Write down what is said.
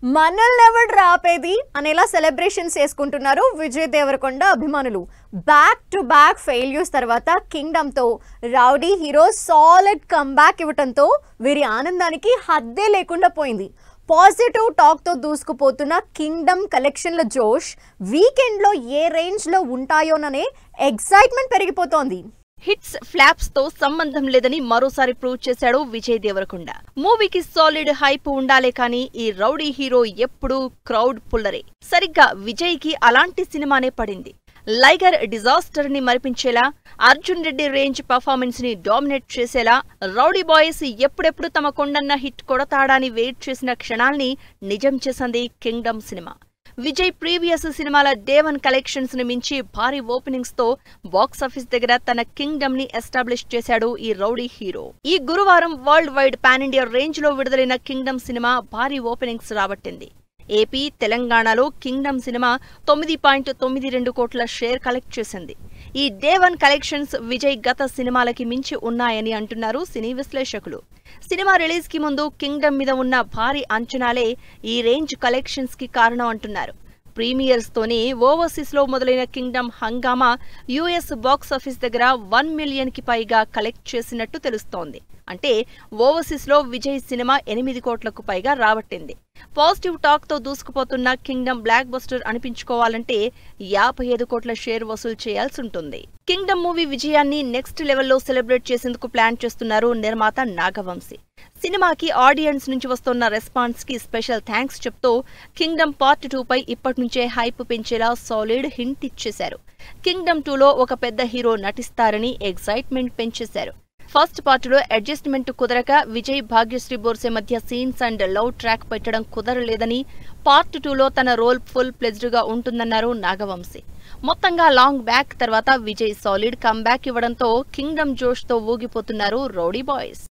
మనల్నెవడు రాపేది అనేలా సెలబ్రేషన్స్ చేసుకుంటున్నారు విజయ్ దేవరకొండ అభిమానులు. బ్యాక్ టు బ్యాక్ ఫెయిల్యూర్స్ తర్వాత కింగ్డమ్ తో రౌడీ హీరో సాలిడ్ కంబ్యాక్ ఇవ్వటంతో వీరి ఆనందానికి హద్దే లేకుండా పోయింది. పాజిటివ్ టాక్ తో దూసుకుపోతున్న కింగ్డమ్ కలెక్షన్ల జోష్ వీకెండ్ లో ఏ రేంజ్ లో ఉంటాయోననే ఎక్సైట్మెంట్ పెరిగిపోతోంది. హిట్స్ ఫ్లాప్స్ తో సంబంధం లేదని మరోసారి ప్రూవ్ చేశాడు విజయ్ దేవరకొండ. మూవీకి సాలిడ్ హైప్ ఉండాలే కానీ ఈ రౌడీ హీరో ఎప్పుడూ క్రౌడ్ పుల్లరే. సరిగ్గా విజయ్ కి అలాంటి సినిమానే పడింది. లైగర్ డిజాస్టర్ ని మరిపించేలా, అర్జున్ రెడ్డి రేంజ్ పర్ఫార్మెన్స్ ని డామినేట్ చేసేలా, రౌడీ బాయ్స్ ఎప్పుడెప్పుడు తమ కొండన్న హిట్ కొడతాడాని వెయిట్ చేసిన క్షణాల్ని నిజం చేసింది కింగ్డమ్ సినిమా. విజయ్ ప్రీవియస్ సినిమాల డే 1 కలెక్షన్స్ ని మించి భారీ ఓపెనింగ్స్ తో బాక్సాఫీస్ దగ్గర తన కింగ్డమ్ ని ఎస్టాబ్లిష్ చేశాడు ఈ రౌడీ హీరో. ఈ గురువారం world wide pan India range లో విడుదలైన కింగ్డమ్ సినిమా భారీ ఓపెనింగ్స్ రాబట్టింది. ఏపీ, తెలంగాణలో కింగ్డమ్ సినిమా 9.92 కోట్ల షేర్ కలెక్ట్ చేసింది. ఈ డే 1 కలెక్షన్స్ విజయ్ గత సినిమాలకి మించి ఉన్నాయని అంటున్నారు సినీ విశ్లేషకులు. సినిమా రిలీజ్ కి ముందు కింగ్డమ్ మీద ఉన్న భారీ అంచనాలే ఈ రేంజ్ కలెక్షన్స్ కి కారణం అంటున్నారు. ప్రీమియర్స్ తోనే ఓవర్సీస్ లో మొదలైన కింగ్డమ్ హంగామా యుఎస్ బాక్సాఫీస్ దగ్గర 1 మిలియన్ కి పైగా కలెక్ట్ చేసినట్టు తెలుస్తోంది. అంటే ఓవర్సీస్ లో విజయ్ సినిమా 8 కోట్లకు పైగా రాబట్టింది. పాజిటివ్ టాక్ తో దూసుకుపోతున్న కింగ్డమ్ బ్లాక్ బస్టర్ అనిపించుకోవాలంటే 55 కోట్ల షేర్ వసూలు చేయాల్సి ఉంటుంది. కింగ్డమ్ మూవీ విజయాన్ని నెక్స్ట్ లెవెల్లో సెలబ్రేట్ చేసేందుకు ప్లాన్ చేస్తున్నారు నిర్మాత నాగవంశీ. సినిమాకి ఆడియన్స్ నుంచి వస్తున్న రెస్పాన్స్ కి స్పెషల్ థ్యాంక్స్ చెప్తూ కింగ్డమ్ పార్ట్ 2 పై ఇప్పటినుంచే హైప్ పెంచేలా సాలిడ్ హింట్ ఇచ్చేశారు. కింగ్డమ్ 2లో ఒక పెద్ద హీరో నటిస్తారని ఎక్సైట్మెంట్ పెంచేశారు. ఫస్ట్ పార్ట్లో అడ్జస్ట్మెంట్ కుదరక విజయ్, భాగ్యశ్రీ బోర్సే మధ్య సీన్స్ అండ్ లవ్ ట్రాక్ పెట్టడం కుదరలేదని, పార్ట్ 2లో తన రోల్ ఫుల్ ప్లెజ్డ్ గా ఉంటుందన్నారు నాగవంశీ. మొత్తంగా లాంగ్ బ్యాక్ తర్వాత విజయ్ సాలిడ్ కమ్ బ్యాక్ ఇవ్వడంతో కింగ్డమ్ జోష్ తో ఊగిపోతున్నారు రౌడీ బాయ్స్.